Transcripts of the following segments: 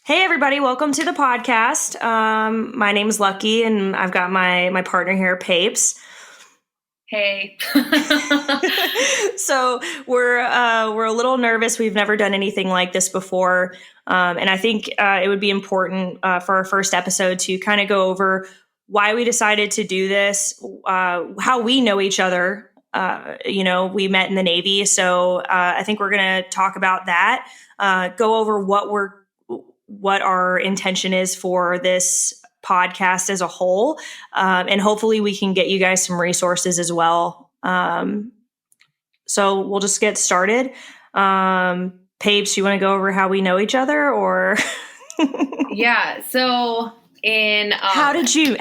Hey everybody, welcome to the podcast. My name is Lucky and I've got my partner here, Papes. Hey. So we're a little nervous. We've never done anything like this before. And I think it would be important for our first episode to kind of go over why we decided to do this, how we know each other. We met in the Navy. So I think we're going to talk about that, go over what our intention is for this podcast as a whole. And hopefully we can get you guys some resources as well. So we'll just get started. Papes, you want to go over how we know each other or? Yeah. So how did you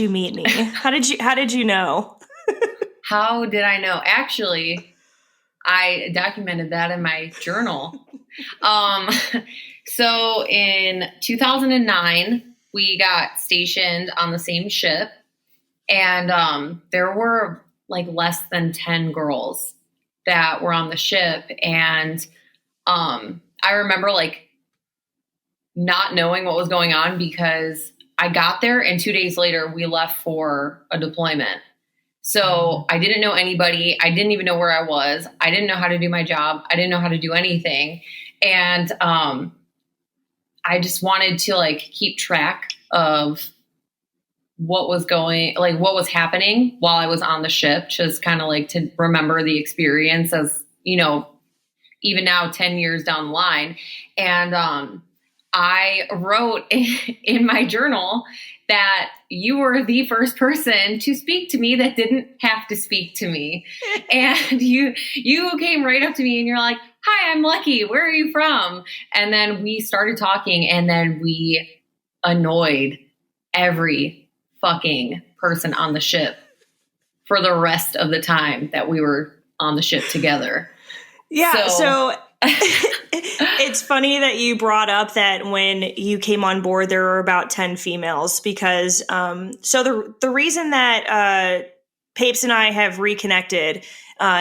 meet me? How did you know? How did I know? Actually, I documented that in my journal. So in 2009, we got stationed on the same ship, and there were like less than 10 girls that were on the ship. And I remember like not knowing what was going on because I got there and 2 days later we left for a deployment. So I didn't know anybody. I didn't even know where I was. I didn't know how to do my job. I didn't know how to do anything. And I just wanted to like keep track of what was happening while I was on the ship, just kind of like to remember the experience as, even now 10 years down the line. And I wrote in my journal that you were the first person to speak to me that didn't have to speak to me. And you came right up to me and you're like, "Hi, I'm Lucky. Where are you from?" And then we started talking, and then we annoyed every fucking person on the ship for the rest of the time that we were on the ship together. Yeah. So it's funny that you brought up that when you came on board, there were about 10 females because, so the reason that, Papes and I have reconnected,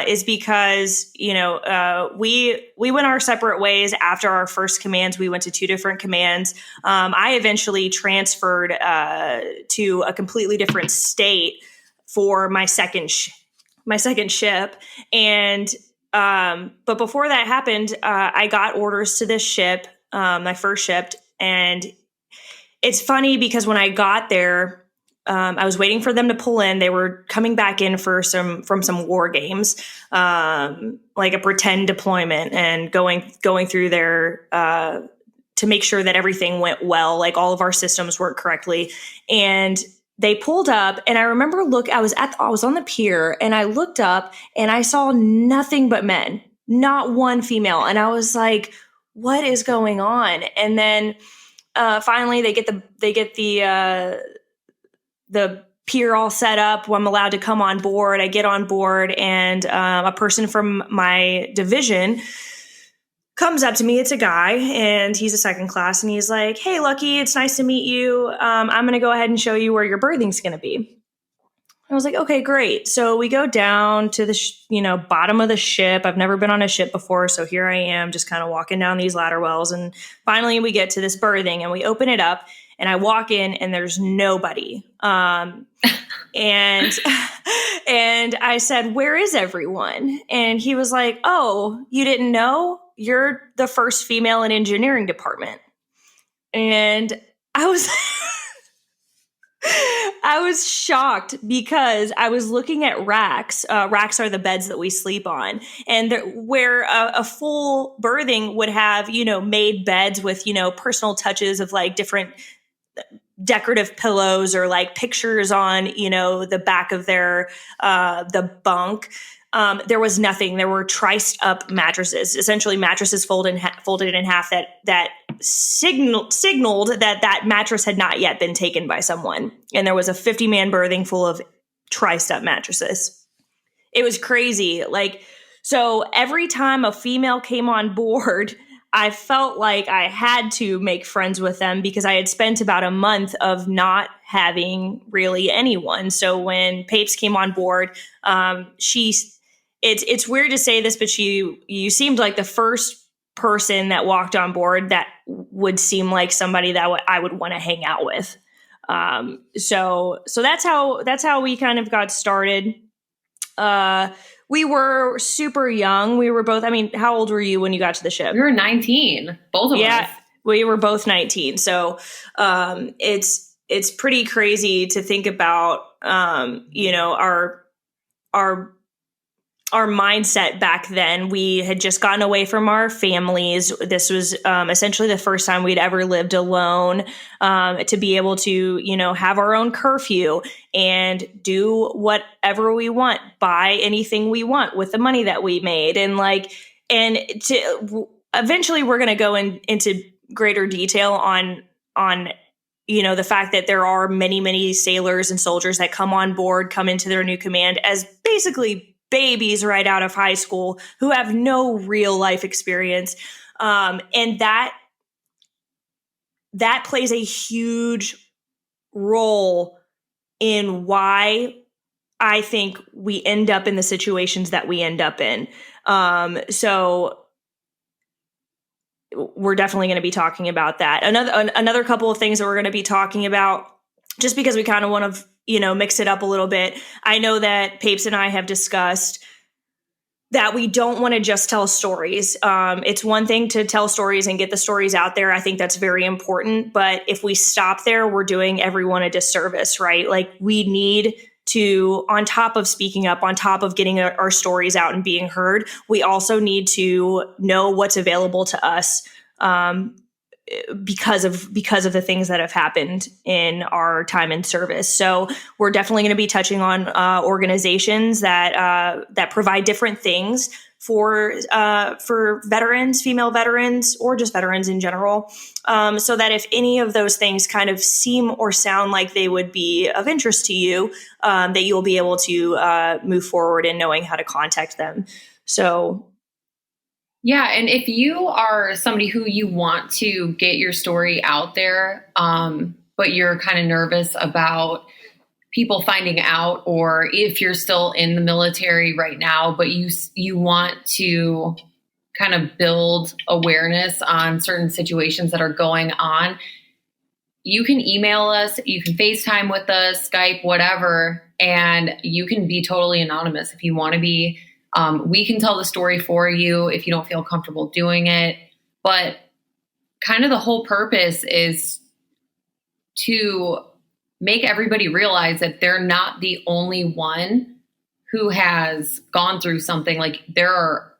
is because, we went our separate ways after our first commands. We went to two different commands. I eventually transferred, to a completely different state for my second ship. And, but before that happened, I got orders to this ship, my first ship. And it's funny because when I got there, I was waiting for them to pull in. They were coming back in from some war games, like a pretend deployment, and going through their, to make sure that everything went well, like all of our systems worked correctly. And they pulled up, and I remember I was on the pier, and I looked up and I saw nothing but men, not one female. And I was like, what is going on? And then finally they get the pier all set up. I'm allowed to come on board. I get on board, and a person from my division comes up to me. It's a guy, and he's a second class, and he's like, "Hey, Lucky, it's nice to meet you. I'm going to go ahead and show you where your berthing's going to be." I was like, "Okay, great." So we go down to the bottom of the ship. I've never been on a ship before, so here I am just kind of walking down these ladder wells, and finally we get to this berthing, and we open it up, and I walk in, and there's nobody. And I said, "Where is everyone?" And he was like, "Oh, you didn't know? You're the first female in engineering department." And I was I was shocked because I was looking at racks. Racks are the beds that we sleep on, and where a full berthing would have, made beds with, personal touches of like different decorative pillows or like pictures on, the back of their, the bunk. There was nothing. There were triced up mattresses, essentially mattresses folded in half that signaled that mattress had not yet been taken by someone. And there was a 50-man berthing full of triced up mattresses. It was crazy. So every time a female came on board, I felt like I had to make friends with them because I had spent about a month of not having really anyone. So when Papes came on board, it's weird to say this, but you seemed like the first person that walked on board that would seem like somebody that I would want to hang out with. So that's how we kind of got started. We were super young. We were both, I mean, how old were you when you got to the ship? We were 19, both of us. We were both 19. So, it's pretty crazy to think about, our mindset back then. We had just gotten away from our families. This was essentially the first time we'd ever lived alone, to be able to, have our own curfew and do whatever we want, buy anything we want with the money that we made. And eventually we're going to go into greater detail on the fact that there are many, many sailors and soldiers that come on board, come into their new command as basically babies right out of high school who have no real life experience. And that plays a huge role in why I think we end up in the situations that we end up in. So we're definitely going to be talking about that. Another couple of things that we're going to be talking about, just because we kind of want to, mix it up a little bit. I know that Papes and I have discussed that we don't want to just tell stories. It's one thing to tell stories and get the stories out there. I think that's very important. But if we stop there, we're doing everyone a disservice, right? Like, we need to, on top of speaking up, on top of getting our stories out and being heard, we also need to know what's available to us, because of the things that have happened in our time in service. So we're definitely going to be touching on organizations that provide different things for veterans, female veterans, or just veterans in general, so that if any of those things kind of seem or sound like they would be of interest to you, that you'll be able to move forward in knowing how to contact them. So. Yeah. And if you are somebody who you want to get your story out there, but you're kind of nervous about people finding out, or if you're still in the military right now, but you want to kind of build awareness on certain situations that are going on, you can email us, you can FaceTime with us, Skype, whatever, and you can be totally anonymous if you want to be. We can tell the story for you if you don't feel comfortable doing it. But kind of the whole purpose is to make everybody realize that they're not the only one who has gone through something. Like, there are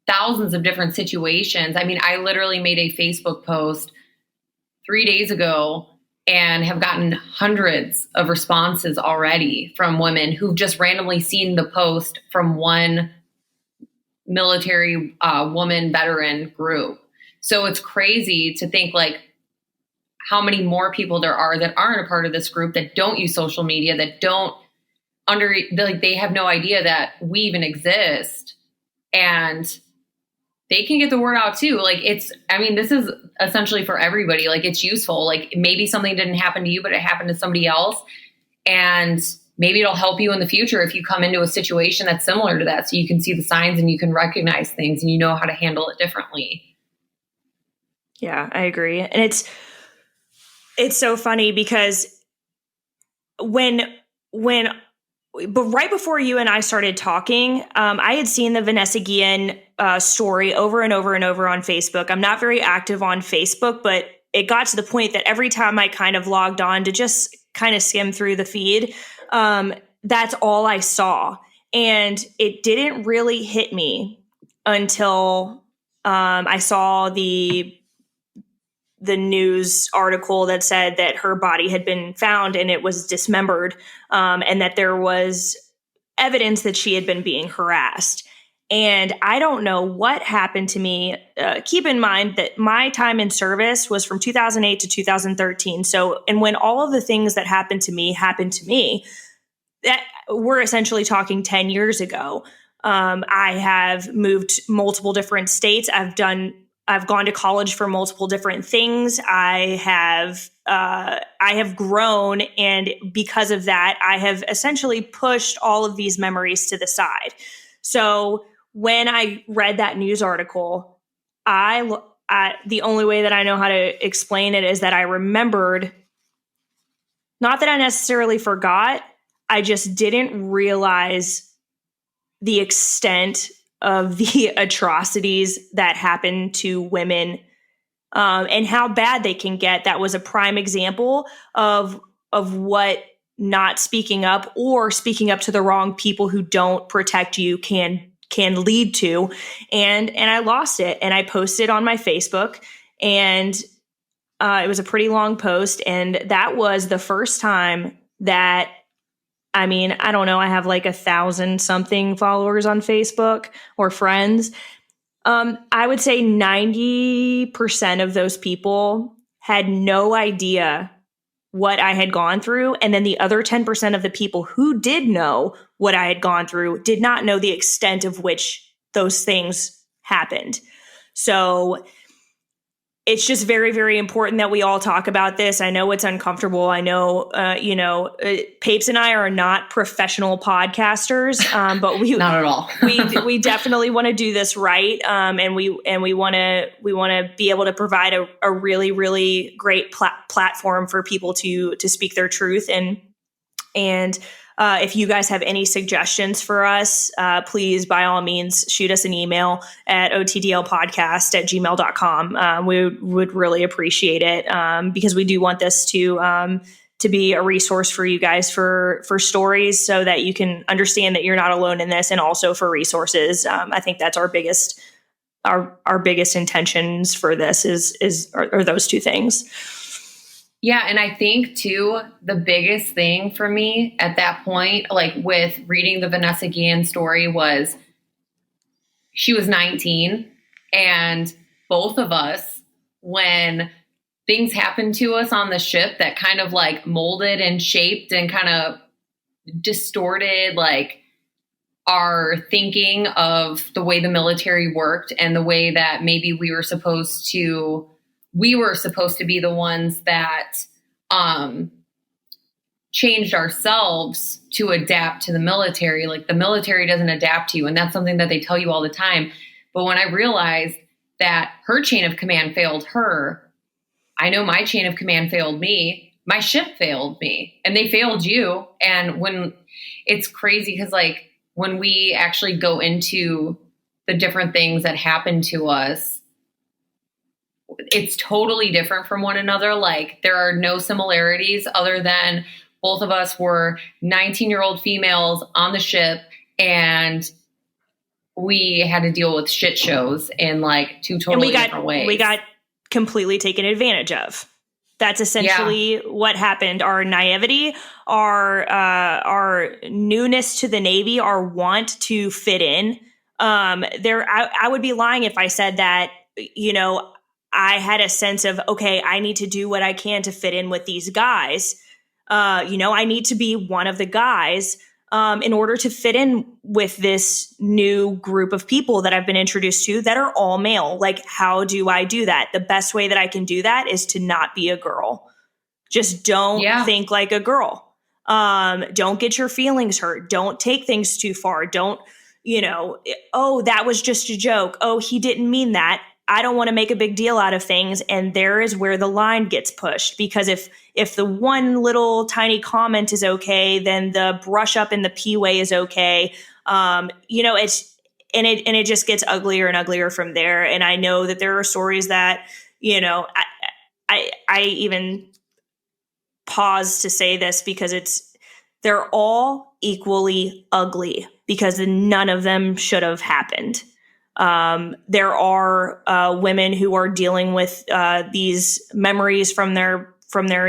thousands of different situations. I mean, I literally made a Facebook post 3 days ago and have gotten hundreds of responses already from women who've just randomly seen the post from one military woman veteran group. So it's crazy to think like how many more people there are that aren't a part of this group, that don't use social media, that don't they have no idea that we even exist, and they can get the word out too. Like, this is essentially for everybody. Like, it's useful. Like, maybe something didn't happen to you, but it happened to somebody else. And maybe it'll help you in the future if you come into a situation that's similar to that. So you can see the signs and you can recognize things and you know how to handle it differently. Yeah, I agree. And it's so funny because but right before you and I started talking, I had seen the Vanessa Guillen story over and over and over on Facebook. I'm not very active on Facebook, but it got to the point that every time I kind of logged on to just kind of skim through the feed, that's all I saw. And it didn't really hit me until I saw the news article that said that her body had been found and it was dismembered, and that there was evidence that she had been being harassed. And I don't know what happened to me. Keep in mind that my time in service was from 2008 to 2013. So, and when all of the things that happened to me, that we're essentially talking 10 years ago. I have moved multiple different states. I've gone to college for multiple different things. I have grown, and because of that, I have essentially pushed all of these memories to the side. So when I read that news article, I the only way that I know how to explain it is that I remembered, not that I necessarily forgot, I just didn't realize the extent of the atrocities that happen to women, and how bad they can get. That was a prime example of what not speaking up or speaking up to the wrong people who don't protect you can lead to. And I lost it, and I posted on my Facebook, and it was a pretty long post, and that was the first time that, I mean, I don't know, I have like 1,000 something followers on Facebook or friends. I would say 90% of those people had no idea what I had gone through. And then the other 10% of the people who did know what I had gone through did not know the extent of which those things happened. So it's just very, very important that we all talk about this. I know it's uncomfortable. I know, Papes and I are not professional podcasters, but we not at all. we definitely want to do this right, and we want to be able to provide a really, really great platform for people to speak their truth. And if you guys have any suggestions for us, please, by all means, shoot us an email at otdlpodcast@gmail.com. We would really appreciate it, because we do want this to be a resource for you guys for stories, so that you can understand that you're not alone in this, and also for resources. I think that's our biggest intentions for this are those two things. Yeah. And I think too, the biggest thing for me at that point, like with reading the Vanessa Guillen story, was she was 19, and both of us, when things happened to us on the ship that kind of like molded and shaped and kind of distorted like our thinking of the way the military worked, and the way that maybe we were supposed to be the ones that changed ourselves to adapt to the military. Like, the military doesn't adapt to you. And that's something that they tell you all the time. But when I realized that her chain of command failed her, I know my chain of command failed me. My ship failed me, and they failed you. And when it's crazy, because like when we actually go into the different things that happen to us, it's totally different from one another. Like, there are no similarities other than both of us were 19-year-old females on the ship, and we had to deal with shit shows in like two totally different ways. We got completely taken advantage of. That's essentially what happened. Our naivety, our newness to the Navy, our want to fit in. I would be lying if I said that, I had a sense of, okay, I need to do what I can to fit in with these guys. I need to be one of the guys in order to fit in with this new group of people that I've been introduced to that are all male. Like, how do I do that? The best way that I can do that is to not be a girl. Just don't think like a girl. Don't get your feelings hurt. Don't take things too far. Don't, oh, that was just a joke. Oh, he didn't mean that. I don't want to make a big deal out of things. And there is where the line gets pushed, because if the one little tiny comment is okay, then the brush up in the P way is okay. It just gets uglier and uglier from there. And I know that there are stories that, I even pause to say this because they're all equally ugly, because none of them should have happened. There are women who are dealing with these memories from their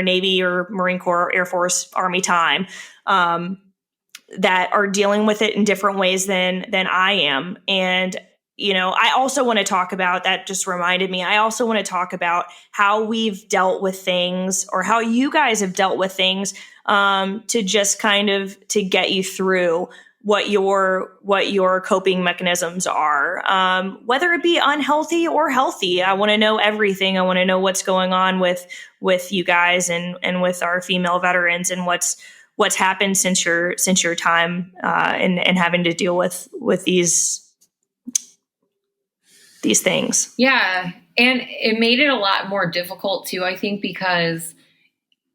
Navy or Marine Corps, Air Force, Army time, that are dealing with it in different ways than I am. And, I also want to talk about, that just reminded me, I also want to talk about how we've dealt with things, or how you guys have dealt with things, to just kind of to get you through what your coping mechanisms are, whether it be unhealthy or healthy. I want to know everything. I want to know what's going on with you guys and with our female veterans, and what's happened since your time, and having to deal with these things. Yeah. And it made it a lot more difficult too, I think, because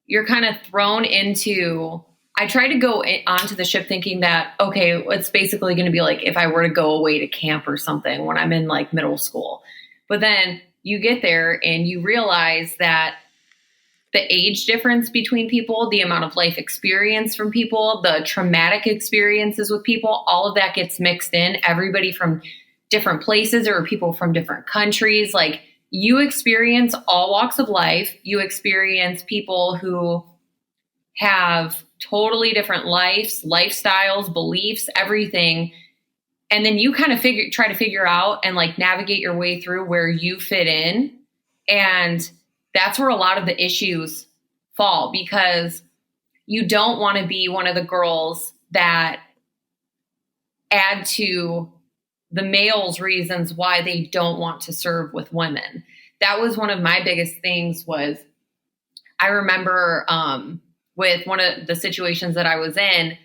you're kind of thrown into, I try to go onto the ship thinking that, okay, it's basically going to be like if I were to go away to camp or something when I'm in like middle school. But then you get there and you realize that the age difference between people, the amount of life experience from people, the traumatic experiences with people, all of that gets mixed in. Everybody from different places or people from different countries, like you experience all walks of life. You experience people who have totally different lifestyles, beliefs, everything. And then you kind of try to figure out and like navigate your way through where you fit in. And that's where a lot of the issues fall, because you don't want to be one of the girls that add to the males' reasons why they don't want to serve with women. That was one of my biggest things. Was I remember with one of the situations that I was in,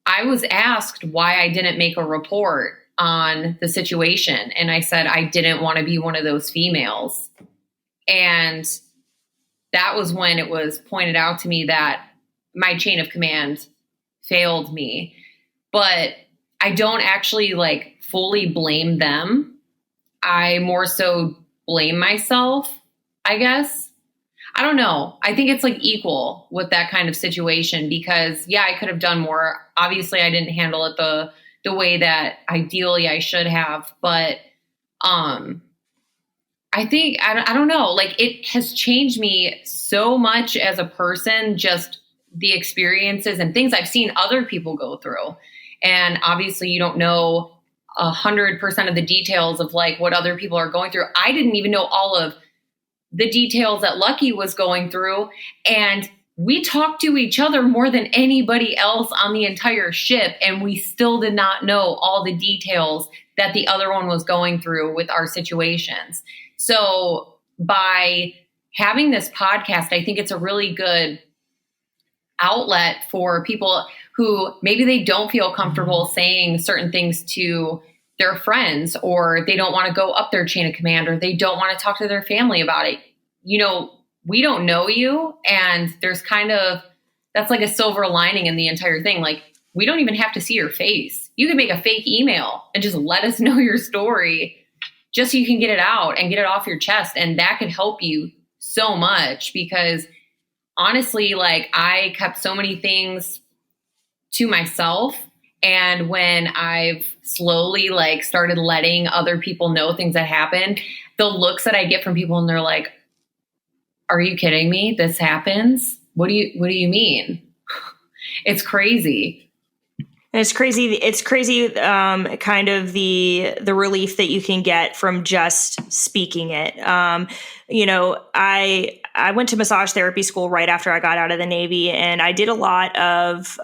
I was asked why I didn't make a report on the situation. And I said, I didn't want to be one of those females. And that was when it was pointed out to me that my chain of command failed me. But I don't actually like fully blame them. I more so blame myself, I guess. I don't know. I think it's like equal with that kind of situation, because yeah, I could have done more. Obviously I didn't handle it the way that ideally I should have, but I think, I don't know, like it has changed me so much as a person, just the experiences and things I've seen other people go through. And obviously you don't know 100% of the details of like what other people are going through. I didn't even know all of the details that Lucky was going through. And we talked to each other more than anybody else on the entire ship. And we still did not know all the details that the other one was going through with our situations. So by having this podcast, I think it's a really good outlet for people who maybe they don't feel comfortable saying certain things to their friends, or they don't want to go up their chain of command, or they don't want to talk to their family about it. You know, we don't know you. And there's kind of, that's like a silver lining in the entire thing. Like, we don't even have to see your face. You can make a fake email and just let us know your story, just so you can get it out and get it off your chest. And that could help you so much, because honestly, like I kept so many things to myself. And when I've slowly like started letting other people know things that happen, the looks that I get from people, and they're like, are you kidding me? This happens? What do you mean? It's crazy. It's crazy. It's crazy, kind of the relief that you can get from just speaking it. You know, I went to massage therapy school right after I got out of the Navy, and I did a lot of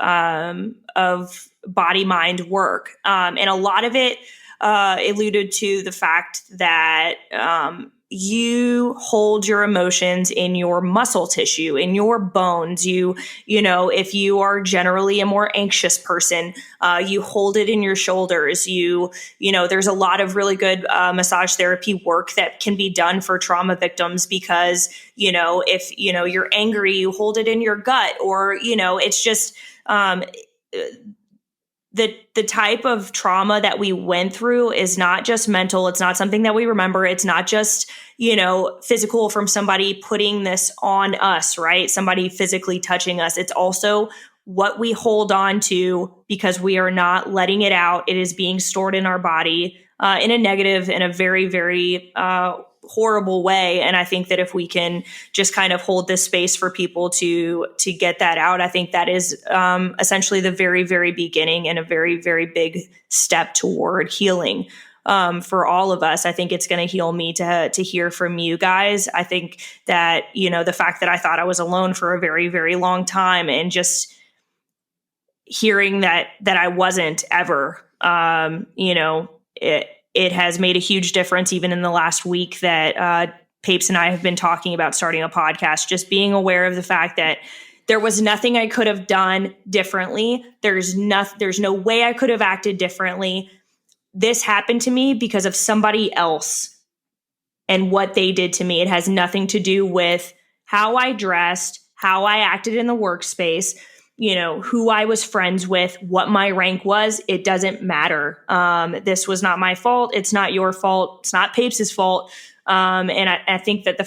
body mind work, and a lot of it alluded to the fact that you hold your emotions in your muscle tissue, in your bones. You know, if you are generally a more anxious person, you hold it in your shoulders. You know, there's a lot of really good massage therapy work that can be done for trauma victims, because, you know, if, you know, you're angry, you hold it in your gut, or, you know, it's just, the type of trauma that we went through is not just mental. It's not something that we remember. It's not just, you know, physical from somebody putting this on us, right? Somebody physically touching us. It's also what we hold on to because we are not letting it out. It is being stored in our body in a negative, in a very, very horrible way. And I think that if we can just kind of hold this space for people to get that out, I think that is essentially the very, very beginning and a very, very big step toward healing for all of us. I think it's going to heal me to hear from you guys. I think that, you know, the fact that I thought I was alone for a very, very long time, and just hearing that I wasn't ever, you know, it has made a huge difference even in the last week that Papes and I have been talking about starting a podcast, just being aware of the fact that there was nothing I could have done differently. There's no way I could have acted differently. This happened to me because of somebody else. and what they did to me. It has nothing to do with how I dressed, how I acted in the workspace, who I was friends with, what my rank was. It doesn't matter. This was not my fault. It's not your fault. It's not Papes' fault. And I think that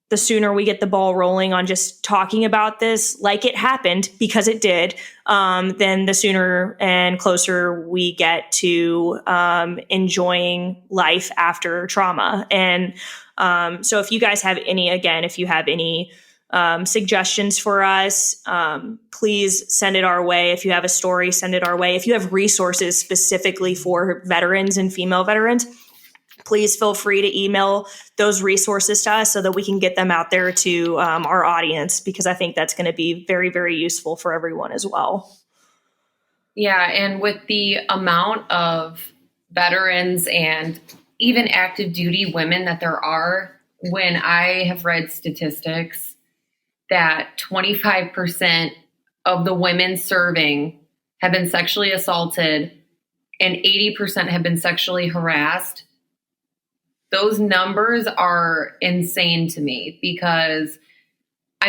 the sooner we get the ball rolling on just talking about this like it happened, because it did, then the sooner and closer we get to enjoying life after trauma. And so if you guys have any suggestions for us, please send it our way. If you have a story, send it our way. If you have resources specifically for veterans and female veterans, please feel free to email those resources to us so that we can get them out there to our audience, because I think that's going to be very, very useful for everyone as well. Yeah. And with the amount of veterans and even active duty women that there are, when I have read statistics that 25% of the women serving have been sexually assaulted and 80% have been sexually harassed, those numbers are insane to me, because,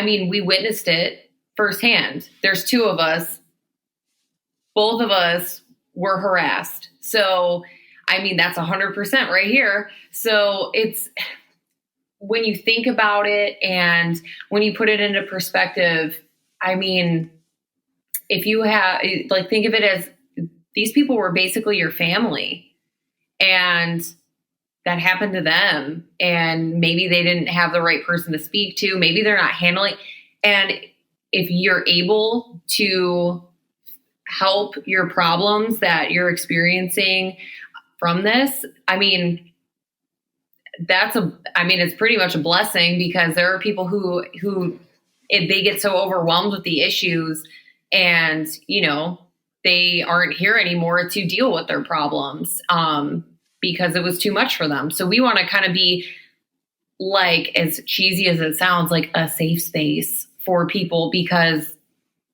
we witnessed it firsthand. There's two of us. Both of us were harassed. So, that's 100% right here. So it's, when you think about it and when you put it into perspective, if you have, think of it as these people were basically your family, and that happened to them, and maybe they didn't have the right person to speak to. Maybe they're not handling. And if you're able to help your problems that you're experiencing from this, it's pretty much a blessing, because there are people who if they get so overwhelmed with the issues and, they aren't here anymore to deal with their problems. Because it was too much for them. So we want to kind of be, like, as cheesy as it sounds, like a safe space for people, because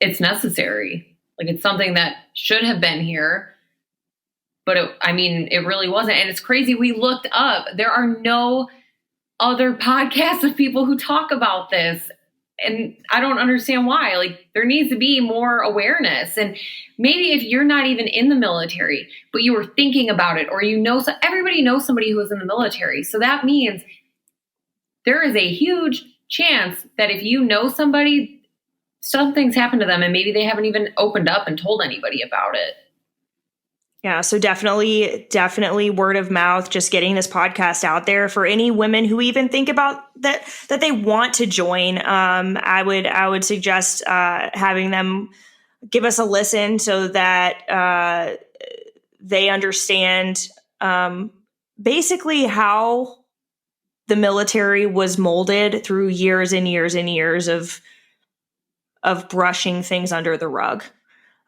it's necessary. Like, it's something that should have been here, but it really wasn't. And it's crazy. We looked up, there are no other podcasts of people who talk about this. And I don't understand why. Like, there needs to be more awareness. And maybe if you're not even in the military, but you were thinking about it, or everybody knows somebody who was in the military. So that means there is a huge chance that if you know somebody, something's happened to them, and maybe they haven't even opened up and told anybody about it. Yeah, so definitely word of mouth, just getting this podcast out there for any women who even think about that they want to join. I would suggest having them give us a listen so that they understand basically how the military was molded through years and years and years of brushing things under the rug.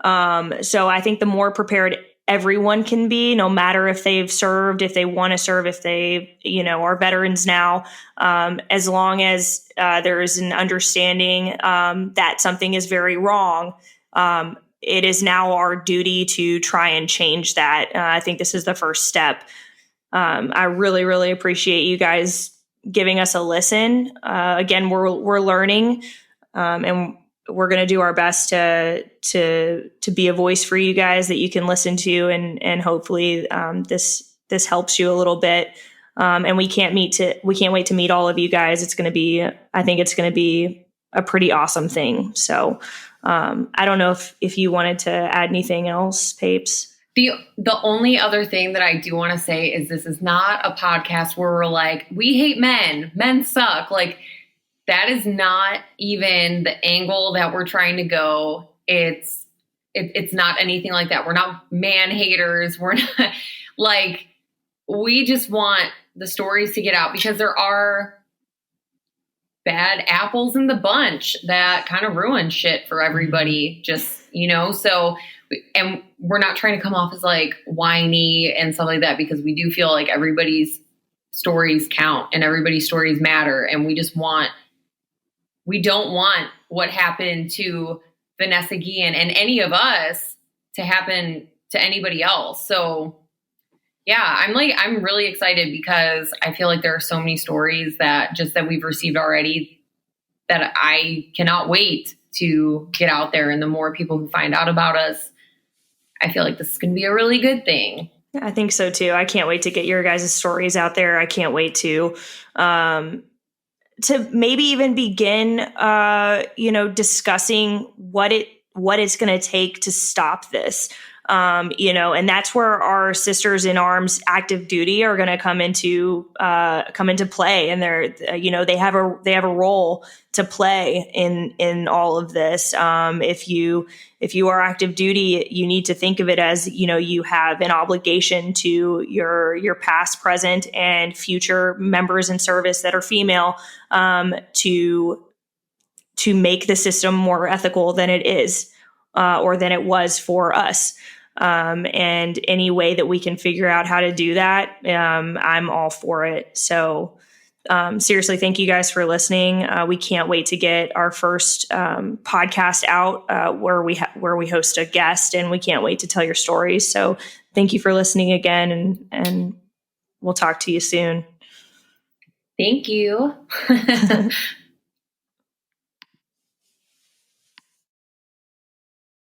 So I think the more prepared everyone can be, no matter if they've served, if they want to serve, if they, are veterans now, as long as there is an understanding that something is very wrong, it is now our duty to try and change that. I think this is the first step. I really, really appreciate you guys giving us a listen. Again, we're learning, and we're going to do our best to be a voice for you guys that you can listen to, and hopefully this helps you a little bit. And we can't wait to meet all of you guys. I think it's going to be a pretty awesome thing. So I don't know if you wanted to add anything else, Papes. The only other thing that I do want to say is this is not a podcast where we're like, we hate men suck. Like, that is not even the angle that we're trying to go. It's not anything like that. We're not man haters. We're not like, we just want the stories to get out, because there are bad apples in the bunch that kind of ruin shit for everybody. Just, so, and we're not trying to come off as like whiny and stuff like that, because we do feel like everybody's stories count and everybody's stories matter. And we don't want what happened to Vanessa Guillen and any of us to happen to anybody else. So Yeah, I'm really excited because I feel like there are so many stories that we've received already that I cannot wait to get out there. And the more people who find out about us, I feel like this is going to be a really good thing. I think so too. I can't wait to get your guys' stories out there. I can't wait to maybe even begin, discussing what it's going to take to stop this. And that's where our Sisters in Arms active duty are going to come into play, and they have a role to play in all of this. If you are active duty, you need to think of it as, you have an obligation to your past, present, and future members in service that are female, to make the system more ethical than it is, or than it was for us. And any way that we can figure out how to do that, I'm all for it. So, seriously, thank you guys for listening. We can't wait to get our first podcast out, where we host a guest, and we can't wait to tell your stories. So thank you for listening again, and we'll talk to you soon. Thank you.